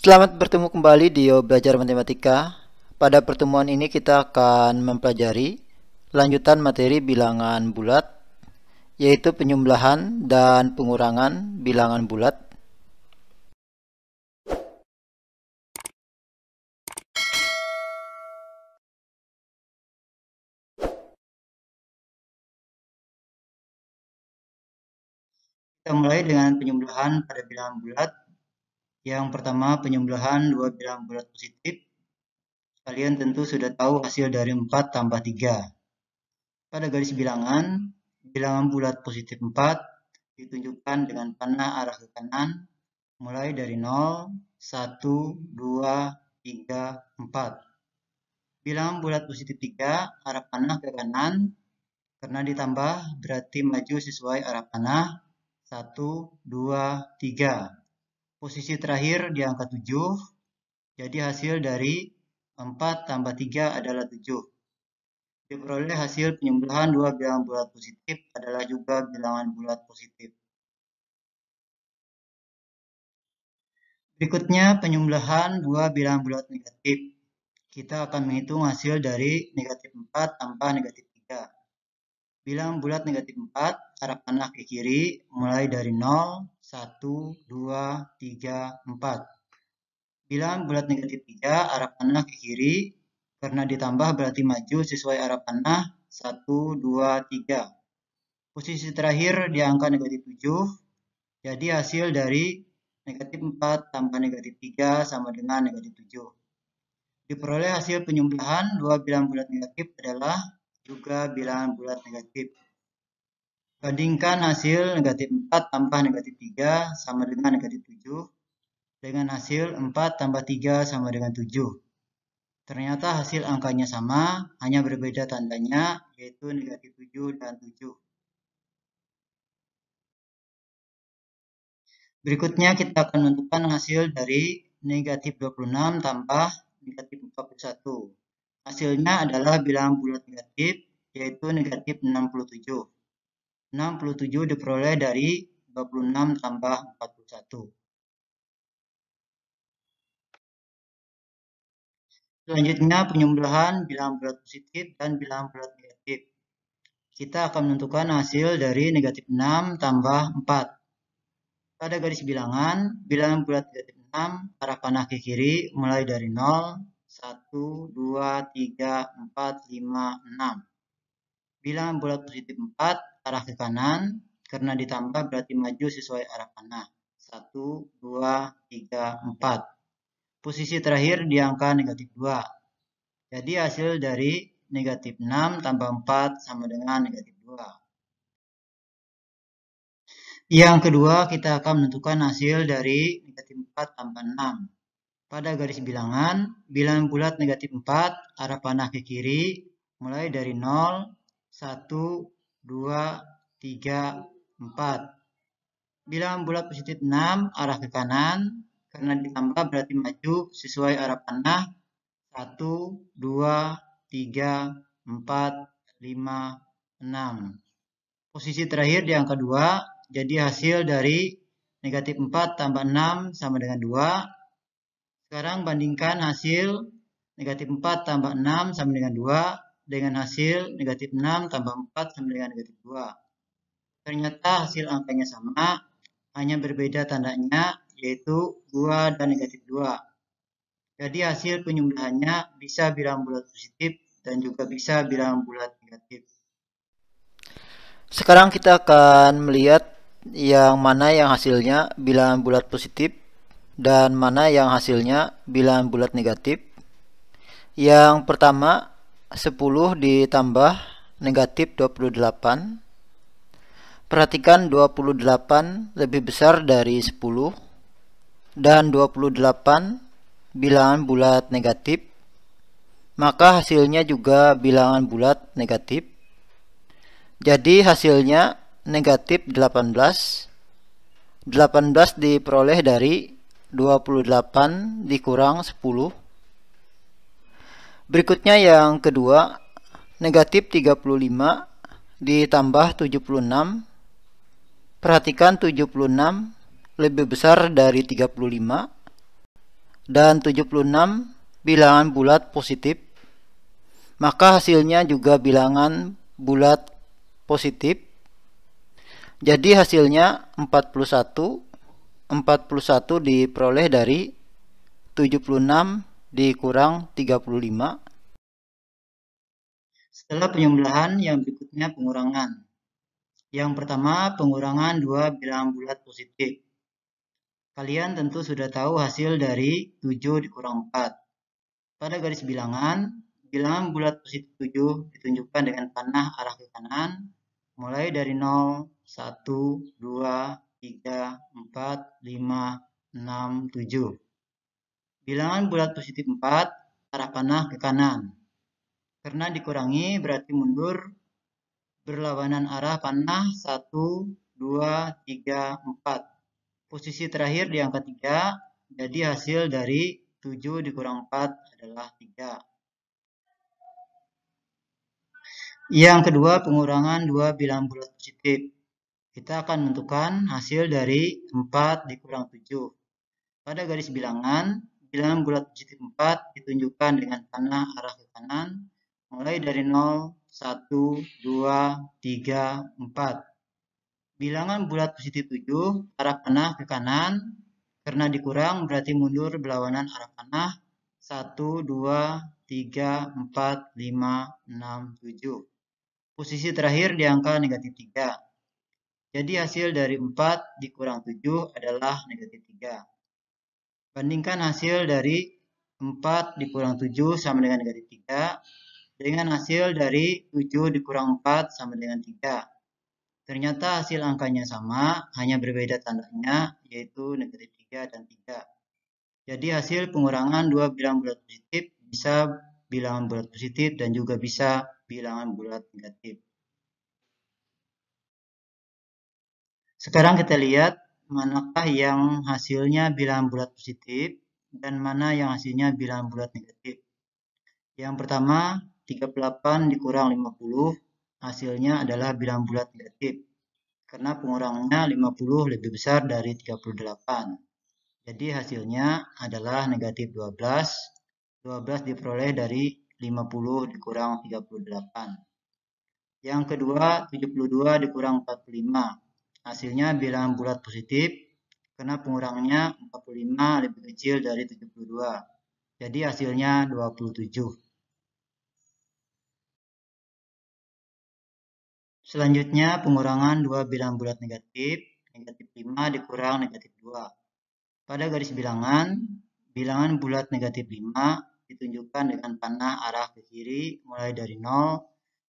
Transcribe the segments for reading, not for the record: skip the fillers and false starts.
Selamat bertemu kembali di Yo Belajar Matematika. Pada pertemuan ini kita akan mempelajari lanjutan materi bilangan bulat, yaitu penjumlahan dan pengurangan bilangan bulat. Kita mulai dengan penjumlahan pada bilangan bulat. Yang pertama, penjumlahan dua bilangan bulat positif. Kalian tentu sudah tahu hasil dari 4 tambah 3. Pada garis bilangan, bilangan bulat positif 4 ditunjukkan dengan panah arah ke kanan, mulai dari 0, 1, 2, 3, 4. Bilangan bulat positif 3, arah panah ke kanan, karena ditambah berarti maju sesuai arah panah, 1, 2, 3. Posisi terakhir di angka 7, jadi hasil dari 4 tambah 3 adalah 7. Diperoleh hasil penjumlahan dua bilangan bulat positif adalah juga bilangan bulat positif. Berikutnya penjumlahan dua bilangan bulat negatif. Kita akan menghitung hasil dari negatif 4 tambah negatif 3. Bilangan bulat negatif 4, arah panah ke kiri, mulai dari 0, 1, 2, 3, 4. Bilangan bulat negatif 3, arah panah ke kiri, karena ditambah berarti maju sesuai arah panah, 1, 2, 3. Posisi terakhir di angka negatif 7, jadi hasil dari negatif 4 tambah negatif 3 sama dengan negatif 7. Diperoleh hasil penjumlahan dua bilangan bulat negatif adalah juga bilangan bulat negatif. Bandingkan hasil negatif 4 tambah negatif 3 sama dengan negatif 7 dengan hasil 4 tambah 3 sama dengan 7. Ternyata hasil angkanya sama, hanya berbeda tandanya, yaitu negatif 7 dan 7. Berikutnya kita akan menentukan hasil dari negatif 26 tambah negatif 41. Hasilnya adalah bilangan bulat negatif, yaitu negatif 67. 67 diperoleh dari 26 tambah 41. Selanjutnya penjumlahan bilangan bulat positif dan bilangan bulat negatif. Kita akan menentukan hasil dari negatif 6 tambah 4. Pada garis bilangan, bilangan bulat negatif 6, arah panah ke kiri, mulai dari 0, 1, 2, 3, 4, 5, 6. Bilangan bulat positif 4, arah ke kanan, karena ditambah berarti maju sesuai arah panah. 1, 2, 3, 4. Posisi terakhir di angka negatif 2. Jadi hasil dari negatif 6 tambah 4 sama dengan negatif 2. Yang kedua, kita akan menentukan hasil dari negatif 4 tambah 6. Pada garis bilangan, bilangan bulat negatif 4, arah panah ke kiri, mulai dari 0, 1, 2, 3, 4. Bilangan bulat positif 6, arah ke kanan, karena ditambah berarti maju sesuai arah panah, 1, 2, 3, 4, 5, 6. Posisi terakhir di angka 2, jadi hasil dari negatif 4 tambah 6 sama dengan 2. Sekarang bandingkan hasil negatif 4 tambah 6 sama dengan 2 dengan hasil negatif 6 tambah 4 sama dengan negatif 2. Ternyata hasil angkanya sama, hanya berbeda tandanya, yaitu 2 dan negatif 2. Jadi hasil penjumlahannya bisa bilangan bulat positif dan juga bisa bilangan bulat negatif. Sekarang kita akan melihat yang mana yang hasilnya bilangan bulat positif dan mana yang hasilnya bilangan bulat negatif. Yang pertama, 10 ditambah negatif 28. Perhatikan 28 lebih besar dari 10 dan 28 bilangan bulat negatif, maka hasilnya juga bilangan bulat negatif. Jadi hasilnya negatif 18. 18 diperoleh dari 28 dikurang 10. Berikutnya yang kedua, negatif 35 ditambah 76. Perhatikan 76 lebih besar dari 35. dan 76 bilangan bulat positif, maka hasilnya juga bilangan bulat positif. Jadi hasilnya 41. 41 diperoleh dari 76 dikurang 35. Setelah penjumlahan, yang berikutnya pengurangan. Yang pertama, pengurangan dua bilangan bulat positif. Kalian tentu sudah tahu hasil dari 7 dikurang 4. Pada garis bilangan, bilangan bulat positif 7 ditunjukkan dengan panah arah ke kanan, mulai dari 0, 1, 2, 3, 4, 5, 6, 7. Bilangan bulat positif 4, arah panah ke kanan. Karena dikurangi berarti mundur berlawanan arah panah 1, 2, 3, 4. Posisi terakhir di angka 3, jadi hasil dari 7 dikurang 4 adalah 3. Yang kedua, pengurangan dua bilangan bulat positif. Kita akan menentukan hasil dari 4 dikurang 7. Pada garis bilangan, bilangan bulat positif 4 ditunjukkan dengan panah arah ke kanan, mulai dari 0, 1, 2, 3, 4. Bilangan bulat positif 7, arah panah ke kanan, karena dikurang berarti mundur berlawanan arah panah, 1, 2, 3, 4, 5, 6, 7. Posisi terakhir di angka negatif 3. Jadi hasil dari 4 dikurang 7 adalah negatif 3. Bandingkan hasil dari 4 dikurang 7 sama dengan negatif 3 dengan hasil dari 7 dikurang 4 sama dengan 3. Ternyata hasil angkanya sama, hanya berbeda tandanya, yaitu negatif 3 dan 3. Jadi hasil pengurangan dua bilangan bulat positif bisa bilangan bulat positif dan juga bisa bilangan bulat negatif. Sekarang kita lihat manakah yang hasilnya bilangan bulat positif dan mana yang hasilnya bilangan bulat negatif. Yang pertama, 38 dikurang 50, hasilnya adalah bilangan bulat negatif. Karena pengurangannya 50 lebih besar dari 38. Jadi hasilnya adalah negatif 12. 12 diperoleh dari 50 dikurang 38. Yang kedua, 72 dikurang 45. Hasilnya bilangan bulat positif karena pengurangannya 45 lebih kecil dari 72. Jadi hasilnya 27. Selanjutnya pengurangan dua bilangan bulat negatif, negatif 5 dikurang negatif 2. Pada garis bilangan, bilangan bulat negatif 5 ditunjukkan dengan panah arah ke kiri mulai dari 0,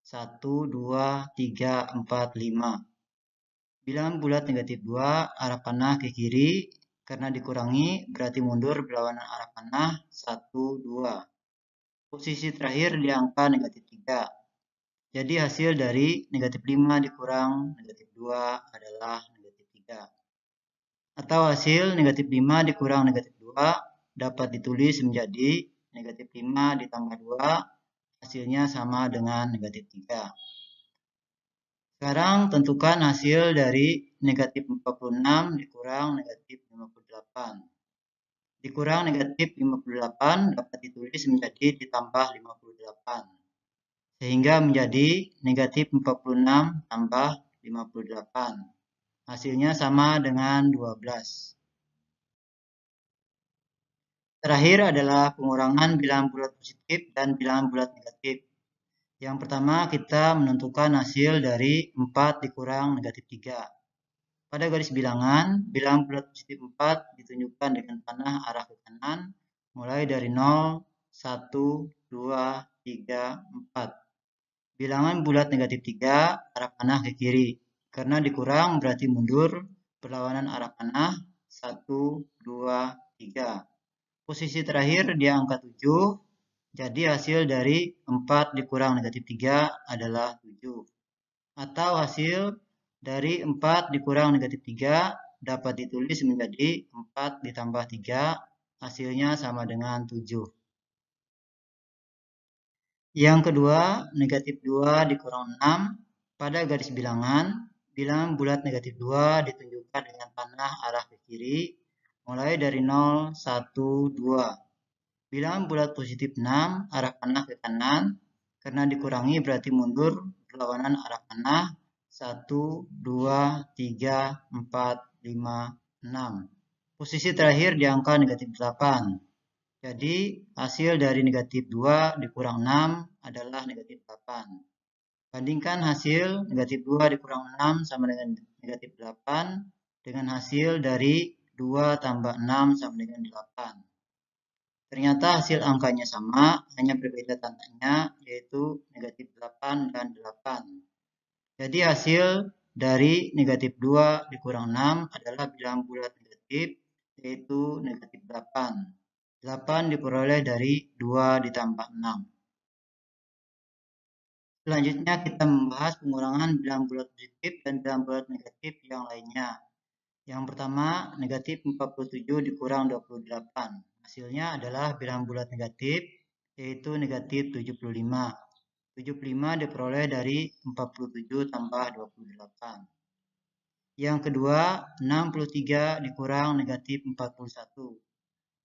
1, 2, 3, 4, 5. Bilangan bulat negatif 2, arah panah ke kiri, karena dikurangi berarti mundur berlawanan arah panah 1, 2. Posisi terakhir di angka negatif 3. Jadi hasil dari negatif 5 dikurang negatif 2 adalah negatif 3. Atau hasil negatif 5 dikurang negatif 2 dapat ditulis menjadi negatif 5 ditambah 2, hasilnya sama dengan negatif 3. Sekarang tentukan hasil dari negatif 46 dikurang negatif 58. Dikurang negatif 58 dapat ditulis menjadi ditambah 58. Sehingga menjadi negatif 46 tambah 58. Hasilnya sama dengan 12. Terakhir adalah pengurangan bilangan bulat positif dan bilangan bulat negatif. Yang pertama kita menentukan hasil dari 4 dikurang negatif 3. Pada garis bilangan, bilangan bulat positif 4 ditunjukkan dengan panah arah ke kanan, mulai dari 0, 1, 2, 3, 4. Bilangan bulat negatif 3, arah panah ke kiri. Karena dikurang berarti mundur, berlawanan arah panah, 1, 2, 3. Posisi terakhir di angka 7, jadi hasil dari 4 dikurang negatif 3 adalah 7. Atau hasil dari 4 dikurang negatif 3 dapat ditulis menjadi 4 ditambah 3, hasilnya sama dengan 7. Yang kedua, negatif 2 dikurang 6. Pada garis bilangan, bilangan bulat negatif 2 ditunjukkan dengan panah arah ke kiri, mulai dari 0, 1, 2. Bilangan bulat positif 6, arah panah ke kanan, karena dikurangi berarti mundur berlawanan arah panah, 1, 2, 3, 4, 5, 6. Posisi terakhir di angka negatif 8. Jadi hasil dari negatif 2 dikurang 6 adalah negatif 8. Bandingkan hasil negatif 2 dikurang 6 sama dengan negatif 8 dengan hasil dari 2 tambah 6 sama dengan 8. Ternyata hasil angkanya sama, hanya berbeda tandanya, yaitu negatif 8 dan 8. Jadi hasil dari negatif 2 dikurang 6 adalah bilangan bulat negatif, yaitu negatif 8. 8 diperoleh dari 2 ditambah 6. Selanjutnya kita membahas pengurangan bilangan bulat positif dan bilangan bulat negatif yang lainnya. Yang pertama, negatif 47 dikurang 28. Hasilnya adalah bilangan bulat negatif, yaitu negatif 75. 75 diperoleh dari 47 tambah 28. Yang kedua, 63 dikurang negatif 41.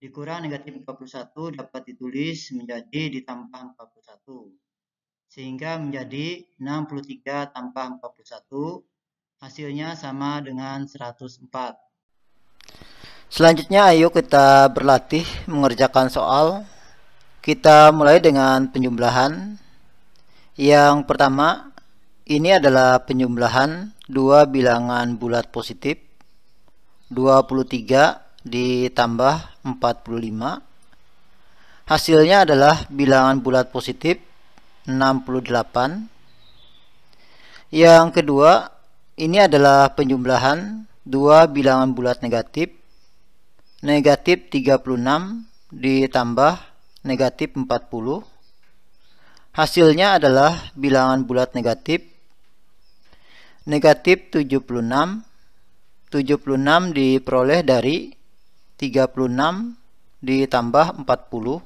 Dikurang negatif 41 dapat ditulis menjadi ditambah 41. Sehingga menjadi 63 tambah 41, hasilnya sama dengan 104. Selanjutnya ayo kita berlatih mengerjakan soal. Kita mulai dengan penjumlahan. Yang pertama, ini adalah penjumlahan dua bilangan bulat positif, 23 ditambah 45. Hasilnya adalah bilangan bulat positif 68. Yang kedua, ini adalah penjumlahan dua bilangan bulat negatif, negatif 36 ditambah negatif 40. Hasilnya adalah bilangan bulat negatif, negatif 76. 76 diperoleh dari 36 ditambah 40.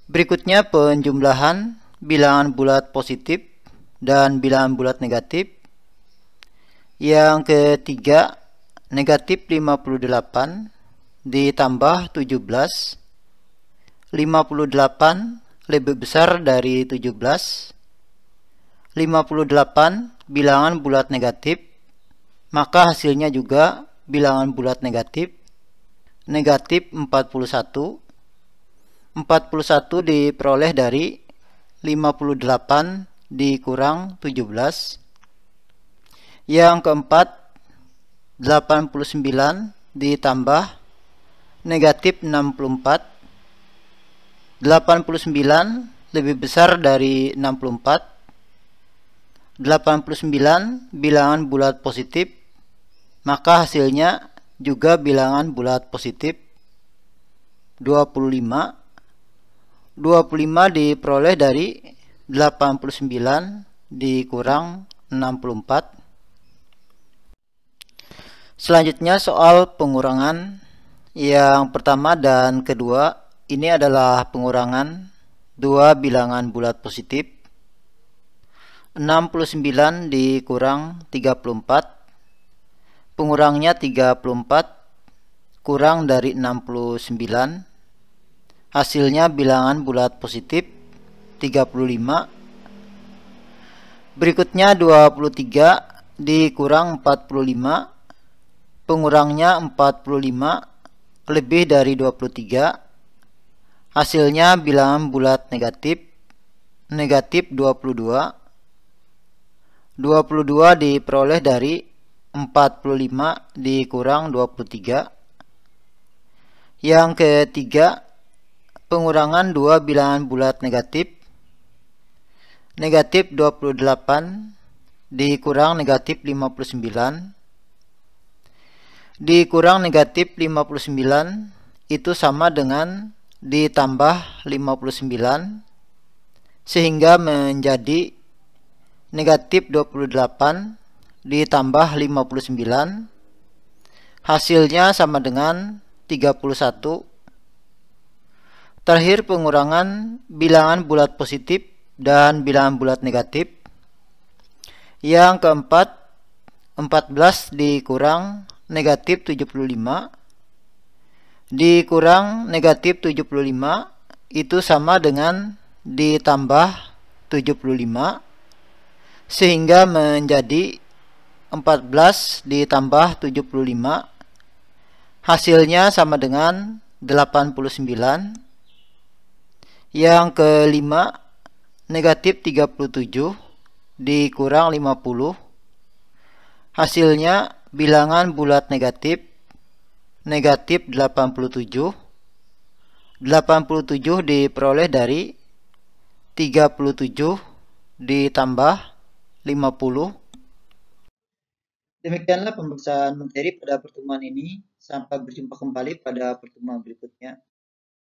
Berikutnya penjumlahan bilangan bulat positif dan bilangan bulat negatif. Yang ketiga, negatif 58 ditambah 17. 58 lebih besar dari 17. 58 bilangan bulat negatif, maka hasilnya juga bilangan bulat negatif, negatif 41. 41 diperoleh dari 58 dikurang 17. Yang keempat, 89 ditambah negatif 64. 89 lebih besar dari 64. 89 bilangan bulat positif, maka hasilnya juga bilangan bulat positif, 25. 25 diperoleh dari 89 dikurang 64. Selanjutnya soal pengurangan. Yang pertama dan kedua, ini adalah pengurangan dua bilangan bulat positif, 69 dikurang 34. Pengurangnya 34 kurang dari 69. Hasilnya bilangan bulat positif 35. Berikutnya 23 dikurang 45. Pengurangnya 45 lebih dari 23. Hasilnya bilangan bulat negatif, negatif 22. 22 diperoleh dari 45 dikurang 23. Yang ketiga, pengurangan dua bilangan bulat negatif, negatif 28 dikurang negatif 59. Dikurang negatif 59 itu sama dengan ditambah 59, sehingga menjadi negatif 28 ditambah 59. Hasilnya sama dengan 31. Terakhir pengurangan bilangan bulat positif dan bilangan bulat negatif. Yang keempat, 14 dikurang negatif 75 dikurang negatif 75 itu sama dengan ditambah 75, sehingga menjadi 14 ditambah 75, hasilnya sama dengan 89. Yang kelima, negatif 37 dikurang 50, hasilnya bilangan bulat negatif, negatif 87. 87 diperoleh dari 37 ditambah 50. Demikianlah pemeriksaan materi pada pertemuan ini. Sampai berjumpa kembali pada pertemuan berikutnya.